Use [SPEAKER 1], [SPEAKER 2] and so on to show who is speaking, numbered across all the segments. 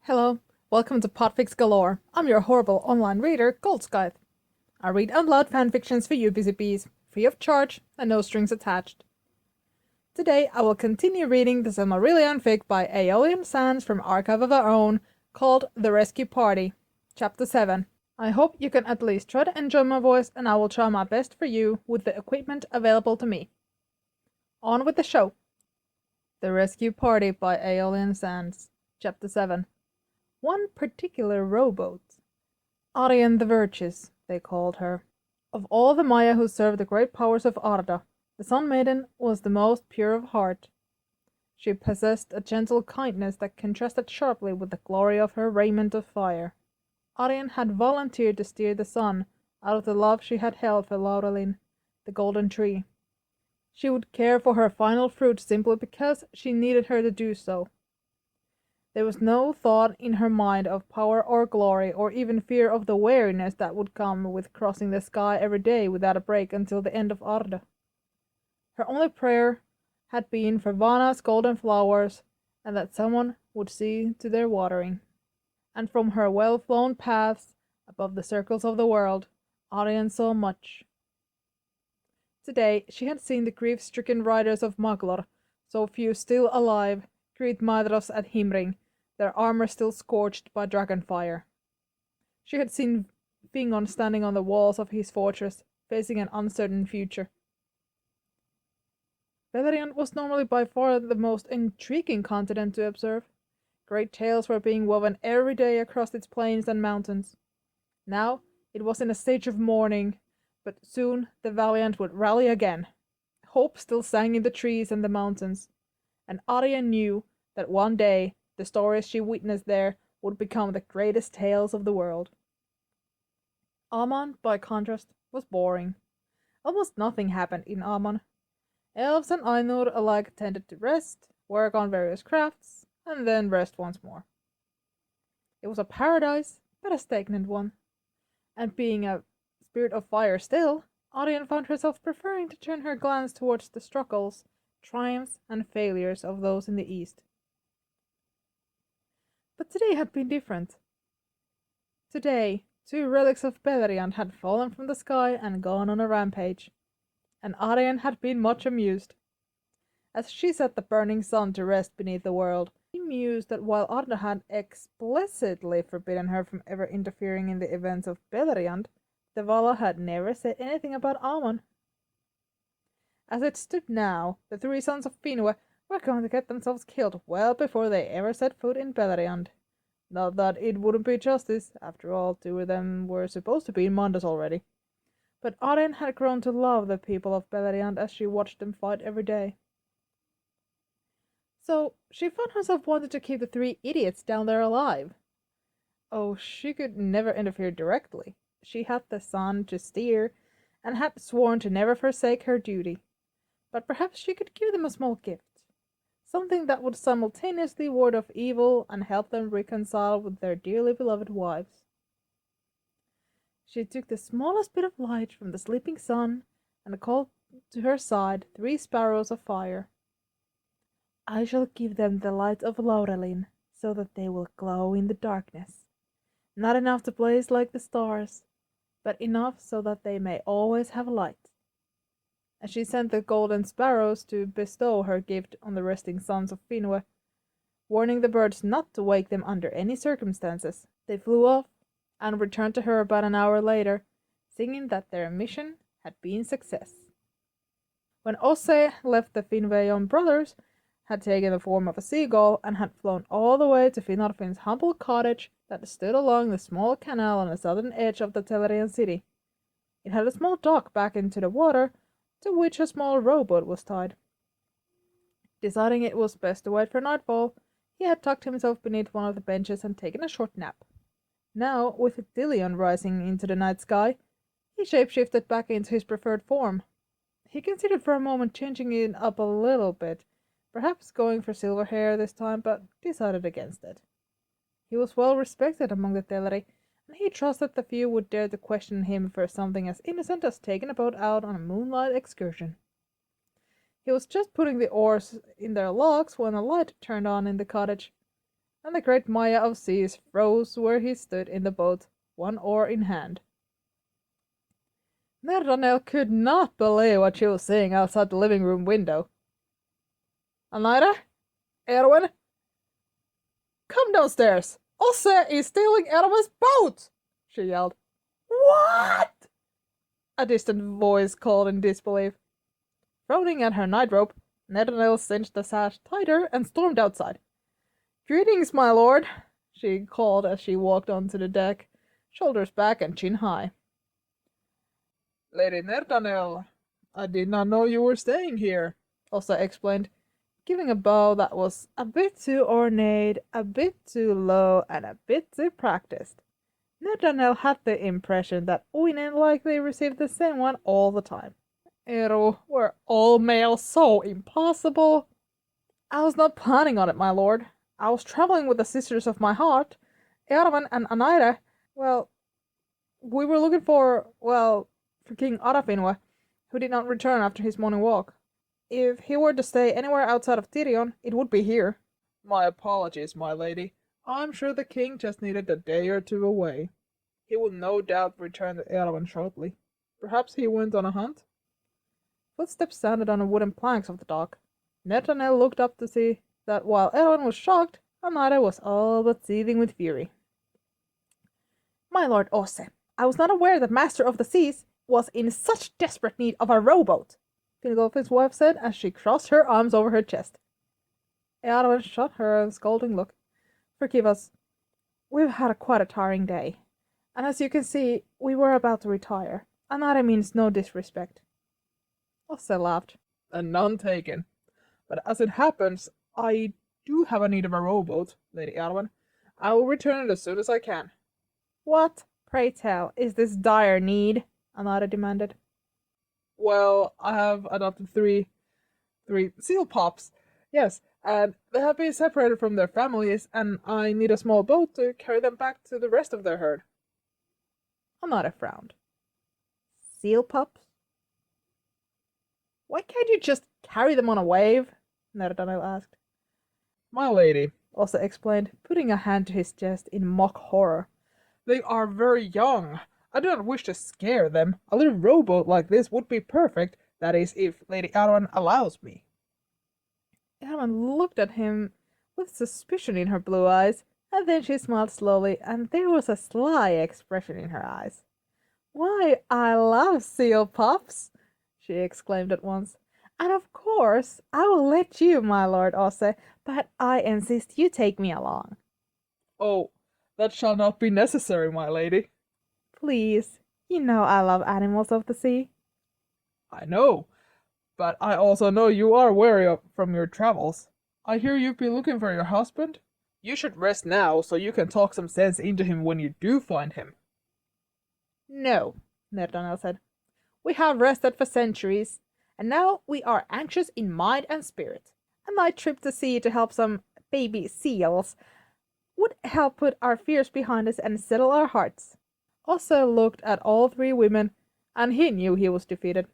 [SPEAKER 1] Hello, welcome to Podfic Galore. I'm your horrible online reader, Goldskythe. I read out loud fanfictions for you busy bees, free of charge and no strings attached. Today I will continue reading the Silmarillion fic by Aeolian Sands from Archive of Our Own, called The Rescue Party, Chapter 7. I hope you can at least try to enjoy my voice, and I will try my best for you with the equipment available to me. On with the show. The Rescue Party by Aeolian Sands, Chapter 7. One particular rowboat, Arian the Virtuous, they called her. Of all the Meyer who served the great powers of Arda, the Sun Maiden was the most pure of heart. She possessed a gentle kindness that contrasted sharply with the glory of her raiment of fire. Arian had volunteered to steer the sun out of the love she had held for Laurelin, the golden tree. She would care for her final fruit simply because she needed her to do so. There was no thought in her mind of power or glory, or even fear of the weariness that would come with crossing the sky every day without a break until the end of Arda. Her only prayer had been for Vana's golden flowers, and that someone would see to their watering. And from her well-flown paths above the circles of the world, Arian saw much. Today she had seen the grief-stricken riders of Maglor, so few still alive, greet Maedhros at Himring, their armor still scorched by dragonfire. She had seen Fingon standing on the walls of his fortress, facing an uncertain future. Beleriand was normally by far the most intriguing continent to observe. Great tales were being woven every day across its plains and mountains. Now it was in a stage of mourning, but soon the valiant would rally again. Hope still sang in the trees and the mountains, and Arian knew that one day the stories she witnessed there would become the greatest tales of the world. Aman, by contrast, was boring. Almost nothing happened in Aman. Elves and Ainur alike tended to rest, work on various crafts, and then rest once more. It was a paradise, but a stagnant one. And being a spirit of fire still, Arian found herself preferring to turn her glance towards the struggles, triumphs, and failures of those in the east. But today had been different. Today, two relics of Beleriand had fallen from the sky and gone on a rampage, and Arian had been much amused. As she set the burning sun to rest beneath the world, she mused that while Arda had explicitly forbidden her from ever interfering in the events of Beleriand, the Vala had never said anything about Amon. As it stood now, the three sons of Finwë were going to get themselves killed well before they ever set foot in Beleriand. Not that it wouldn't be justice, after all, two of them were supposed to be in Mondas already. But Arian had grown to love the people of Beleriand as she watched them fight every day. So she found herself wanting to keep the three idiots down there alive. Oh, she could never interfere directly. She had the sun to steer, and had sworn to never forsake her duty. But perhaps she could give them a small gift. Something that would simultaneously ward off evil and help them reconcile with their dearly beloved wives. She took the smallest bit of light from the sleeping sun and called to her side three sparrows of fire. I shall give them the light of Laurelin, so that they will glow in the darkness. Not enough to blaze like the stars, but enough so that they may always have light. And she sent the golden sparrows to bestow her gift on the resting sons of Finwë, warning the birds not to wake them under any circumstances. They flew off, and returned to her about an hour later, singing that their mission had been success. When Osse left, the Finwëion brothers had taken the form of a seagull and had flown all the way to Finarfin's humble cottage that stood along the small canal on the southern edge of the Telerian city. It had a small dock back into the water, to which a small rowboat was tied. Deciding it was best to wait for nightfall, he had tucked himself beneath one of the benches and taken a short nap. Now, with Dillion rising into the night sky, he shapeshifted back into his preferred form. He considered for a moment changing it up a little bit, perhaps going for silver hair this time, but decided against it. He was well respected among the Teleri, and he trusted the few would dare to question him for something as innocent as taking a boat out on a moonlight excursion. He was just putting the oars in their locks when a light turned on in the cottage, and the great Meyer of seas froze where he stood in the boat, one oar in hand. Nerdanel could not believe what she was seeing outside the living room window. Anita? Erwin? Come downstairs! Osse is stealing Erwin's boat! She yelled. What? A distant voice called in disbelief. Frowning at her night rope, Nerdanel cinched the sash tighter and stormed outside. Greetings, my lord, she called as she walked onto the deck, shoulders back and chin high. Lady Nerdanel, I did not know you were staying here, Ossa explained, giving a bow that was a bit too ornate, a bit too low, and a bit too practiced. Nerdanel had the impression that Uinen likely received the same one all the time. Ew, were all males so impossible? I was not planning on it, my lord. I was traveling with the sisters of my heart, Erwin and Anira. Well, we were looking for King Arafinwa, who did not return after his morning walk. If he were to stay anywhere outside of Tyrion, it would be here. My apologies, my lady. I'm sure the king just needed a day or two away. He will no doubt return to Erwin shortly. Perhaps he went on a hunt? Footsteps sounded on the wooden planks of the dock. Nerdanel looked up to see that while Erwin was shocked, Anira was all but seething with fury. My lord Osse, I was not aware that Master of the Seas was in such desperate need of a rowboat, Fingolfin's wife said as she crossed her arms over her chest. Erwin shot her a scolding look. Forgive us. We've had quite a tiring day, and as you can see, we were about to retire. Anira means no disrespect. Osse laughed. And none taken. But as it happens, I do have a need of a rowboat, Lady Erwin. I will return it as soon as I can. What, pray tell, is this dire need? Anira demanded. Well, I have adopted three seal pups. Yes, and they have been separated from their families, and I need a small boat to carry them back to the rest of their herd. Anira frowned. Seal pups? Why can't you just carry them on a wave? Nerdanel asked. My lady, Ossa explained, putting a hand to his chest in mock horror. They are very young. I do not wish to scare them. A little rowboat like this would be perfect, that is, if Lady Erwin allows me. Erwin looked at him with suspicion in her blue eyes, and then she smiled slowly, and there was a sly expression in her eyes. Why, I love seal pups, she exclaimed at once. And of course, I will let you, my lord Osse, but I insist you take me along. Oh, that shall not be necessary, my lady. Please, you know I love animals of the sea. I know, but I also know you are weary from your travels. I hear you've been looking for your husband. You should rest now so you can talk some sense into him when you do find him. No, Nerdanel said. We have rested for centuries, and now we are anxious in mind and spirit. A night trip to sea to help some baby seals would help put our fears behind us and settle our hearts. Osse looked at all three women, and he knew he was defeated.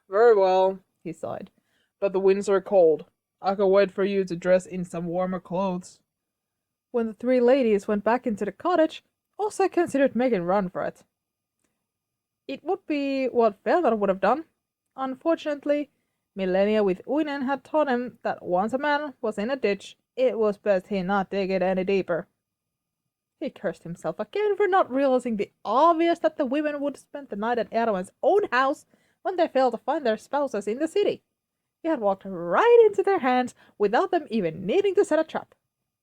[SPEAKER 1] Very well, he sighed, but the winds are cold. I can wait for you to dress in some warmer clothes. When the three ladies went back into the cottage, Osse considered making a run for it. It would be what Felder would have done. Unfortunately, millennia with Uinen had taught him that once a man was in a ditch, it was best he not dig it any deeper. He cursed himself again for not realizing the obvious that the women would spend the night at Erwin's own house when they failed to find their spouses in the city. He had walked right into their hands without them even needing to set a trap.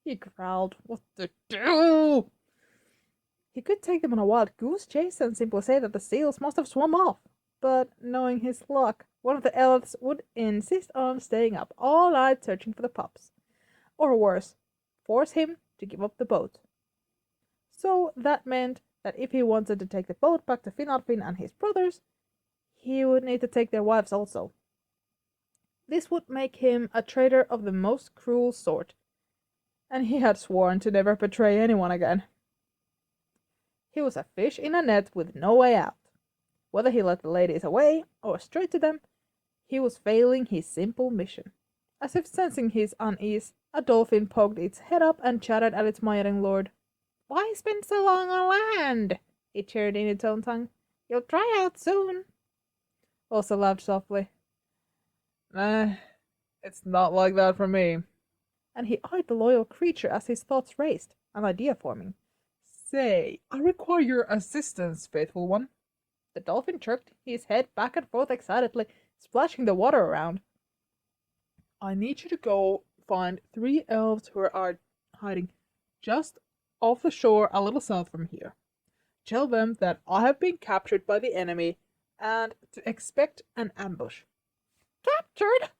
[SPEAKER 1] He growled, what to do? He could take them on a wild goose chase and simply say that the seals must have swum off. But knowing his luck, one of the elves would insist on staying up all night searching for the pups. Or worse, force him to give up the boat. So that meant that if he wanted to take the boat back to Finarfin and his brothers, he would need to take their wives also. This would make him a traitor of the most cruel sort, and he had sworn to never betray anyone again. He was a fish in a net with no way out. Whether he led the ladies away or straight to them, he was failing his simple mission. As if sensing his unease, a dolphin poked its head up and chattered at its mighty lord. Why spend so long on land? It chirruped in its own tongue. You'll dry out soon. Also laughed softly.
[SPEAKER 2] It's not like that for me.
[SPEAKER 1] And he eyed the loyal creature as his thoughts raced, an idea forming.
[SPEAKER 2] Say, I require your assistance, faithful one.
[SPEAKER 1] The dolphin chirped, his head back and forth excitedly, splashing the water around.
[SPEAKER 2] I need you to go find 3 elves who are hiding just off the shore a little south from here. Tell them that I have been captured by the enemy and to expect an ambush.
[SPEAKER 1] Captured?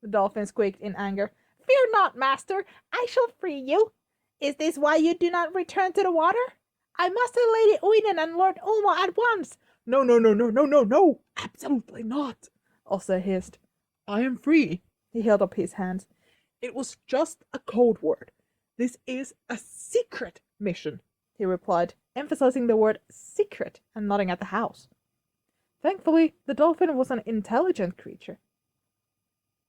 [SPEAKER 1] The dolphin squeaked in anger. Fear not, master. I shall free you. Is this why you do not return to the water? I must see Lady Oinen and Lord Ulmo at once.
[SPEAKER 2] No. Absolutely not.
[SPEAKER 1] Also hissed.
[SPEAKER 2] I am free.
[SPEAKER 1] He held up his hands.
[SPEAKER 2] It was just a code word. This is a secret mission,
[SPEAKER 1] he replied, emphasizing the word secret and nodding at the house. Thankfully, the dolphin was an intelligent creature.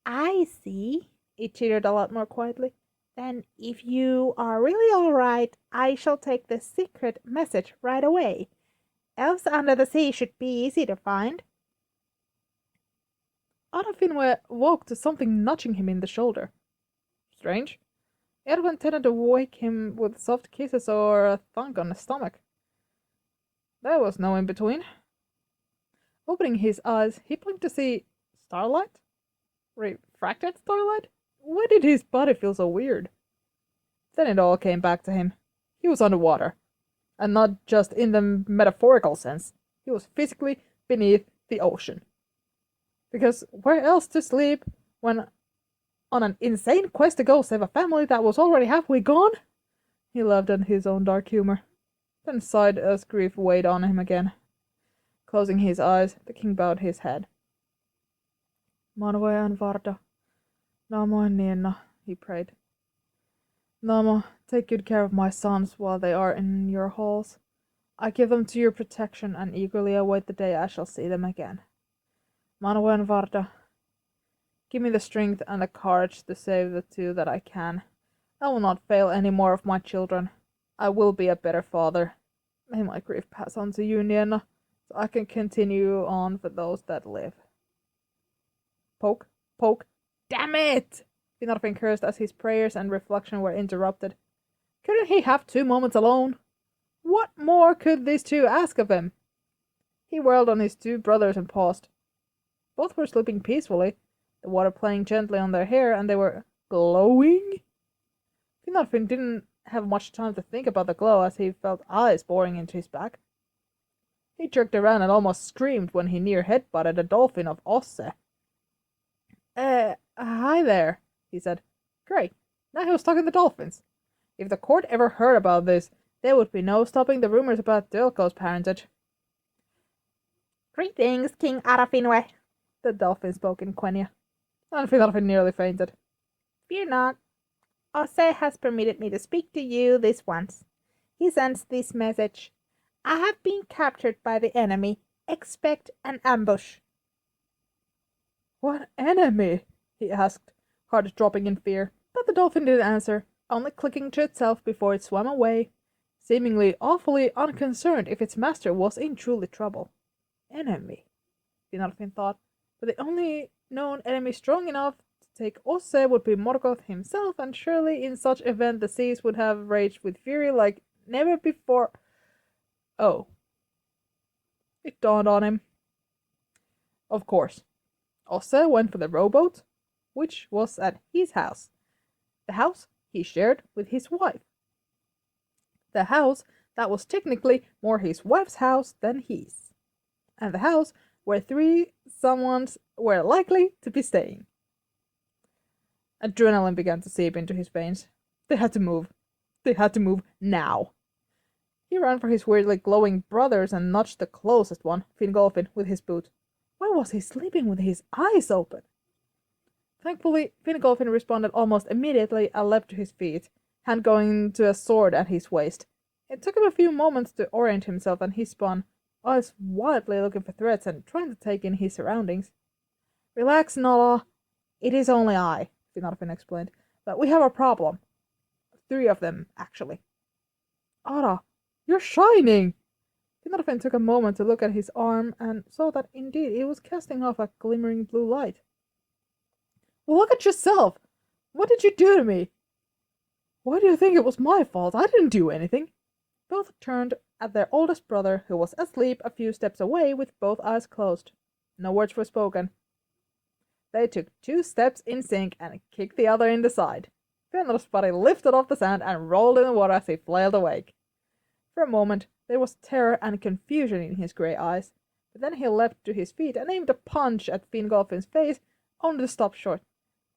[SPEAKER 1] I see, it chittered a lot more quietly. Then, if you are really all right, I shall take the secret message right away. Elves under the sea should be easy to find. Finwë woke to something nudging him in the shoulder. Strange. Erwin tended to wake him with soft kisses or a thunk on the stomach. There was no in between. Opening his eyes, he blinked to see starlight? Refracted starlight? Why did his body feel so weird? Then it all came back to him. He was underwater. And not just in the metaphorical sense. He was physically beneath the ocean. Because where else to sleep when on an insane quest to go save a family that was already halfway gone? He laughed at his own dark humor, then sighed as grief weighed on him again. Closing his eyes, the king bowed his head. Manwe and Varda, Namo and Nienna, he prayed. Namo, take good care of my sons while they are in your halls. I give them to your protection and eagerly await the day I shall see them again. Manwe and Varda, give me the strength and the courage to save the 2 that I can. I will not fail any more of my children. I will be a better father. May my grief pass on to you, Nienna, so I can continue on for those that live. Poke. Damn it! Finarfin cursed as his prayers and reflection were interrupted. Couldn't he have 2 moments alone? What more could these 2 ask of him? He whirled on his 2 brothers and paused. Both were sleeping peacefully, the water playing gently on their hair, and they were glowing? Finarfin didn't have much time to think about the glow as he felt eyes boring into his back. He jerked around and almost screamed when he near headbutted a dolphin of Osse. Hi there, he said. Great, now he was talking to dolphins. If the court ever heard about this, there would be no stopping the rumors about Dylko's parentage. Greetings, King Arafinwe, the dolphin spoke in Quenya, and Finarfin nearly fainted. Fear not. Osse has permitted me to speak to you this once. He sends this message. I have been captured by the enemy. Expect an ambush. What enemy? He asked, heart dropping in fear. But the dolphin didn't answer, only clicking to itself before it swam away, seemingly awfully unconcerned if its master was in truly trouble. Enemy, Finarfin thought, but the only known enemy strong enough to take Osse would be Morgoth himself, and surely in such event the seas would have raged with fury like never before. Oh. It dawned on him. Of course. Osse went for the rowboat, which was at his house. The house he shared with his wife. The house that was technically more his wife's house than his. And the house where 3 someones were likely to be staying. Adrenaline began to seep into his veins. They had to move. They had to move now. He ran for his weirdly glowing brothers and nudged the closest one, Fingolfin, with his boot. Why was he sleeping with his eyes open? Thankfully, Fingolfin responded almost immediately and leapt to his feet, hand going to a sword at his waist. It took him a few moments to orient himself, and he spun, eyes wildly looking for threats and trying to take in his surroundings. Relax, Nala. It is only I, Finarfin explained. But we have a problem. 3 of them, actually. Ara, you're shining! Finarfin took a moment to look at his arm and saw that indeed it was casting off a glimmering blue light. Well, look at yourself! What did you do to me? Why do you think it was my fault? I didn't do anything. Both turned at their oldest brother, who was asleep a few steps away with both eyes closed. No words were spoken. They took 2 steps in sync and kicked the other in the side. Fenrir's body lifted off the sand and rolled in the water as he flailed awake. For a moment there was terror and confusion in his grey eyes, but then he leapt to his feet and aimed a punch at Fingolfin's face, only to stop short.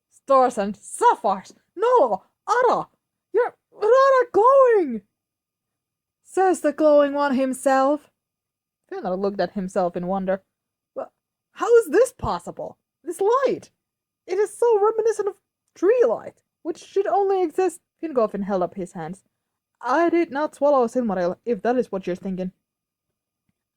[SPEAKER 1] Stars and sapphires! No! Ara! You're not glowing! Says the glowing one himself. Fenrir looked at himself in wonder. Well, how is this possible? This light! It is so reminiscent of tree light, which should only exist. Fingolfin held up his hands. I did not swallow a Silmaril, if that is what you're thinking.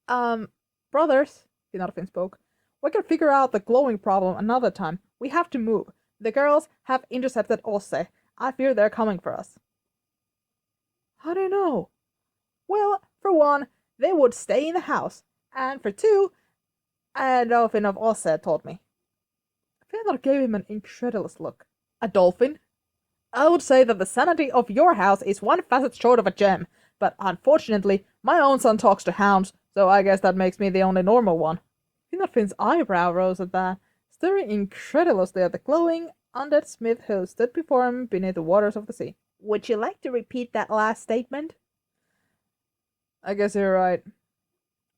[SPEAKER 1] Brothers, Finarfin spoke. We can figure out the glowing problem another time. We have to move. The girls have intercepted Osse. I fear they're coming for us. How do you know? Well, for one, they would stay in the house, and for 2, a dolphin of Osse told me. Fëanor gave him an incredulous look. A dolphin? I would say that the sanity of your house is 1 facet short of a gem, but unfortunately, my own son talks to hounds, so I guess that makes me the only normal one. Finarfin's eyebrow rose at that, staring incredulously at the glowing, undead smith who stood before him beneath the waters of the sea. Would you like to repeat that last statement? I guess you're right.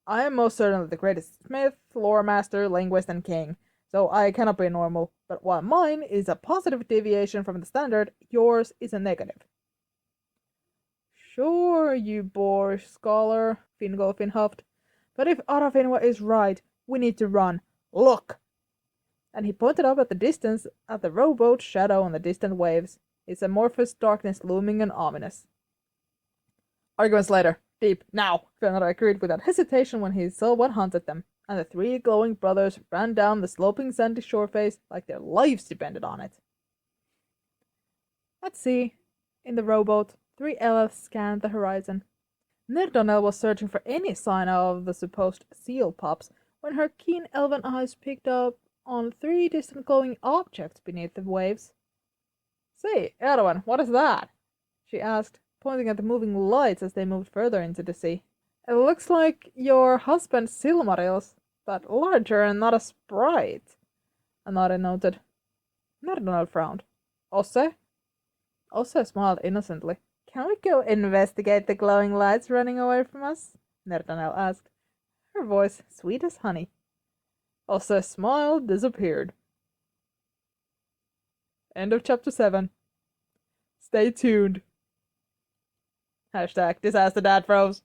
[SPEAKER 1] I am most certainly the greatest smith, lore master, linguist, and king, so I cannot be normal, but while mine is a positive deviation from the standard, yours is a negative. Sure, you boorish scholar, Fingolfin huffed, but if Arafinwa is right, we need to run. Look! And he pointed up at the distance, at the rowboat's shadow on the distant waves, its amorphous darkness looming and ominous. Arguments later. Deep, now, Fëanor agreed without hesitation when he saw what haunted them, and the 3 glowing brothers ran down the sloping sandy shore face like their lives depended on it. At sea, in the rowboat, 3 elves scanned the horizon. Nerdonel was searching for any sign of the supposed seal pups when her keen elven eyes picked up on 3 distant glowing objects beneath the waves. Say, Erwan, what is that? She asked, pointing at the moving lights as they moved further into the sea. It looks like your husband's Silmarils, but larger and not a sprite, Anare noted. Nerdonel frowned. Osse? Osse smiled innocently. Can we go investigate the glowing lights running away from us? Nerdonel asked, her voice sweet as honey. Osse's smile disappeared. End of chapter 7. Stay tuned. #DisasterDadFroze.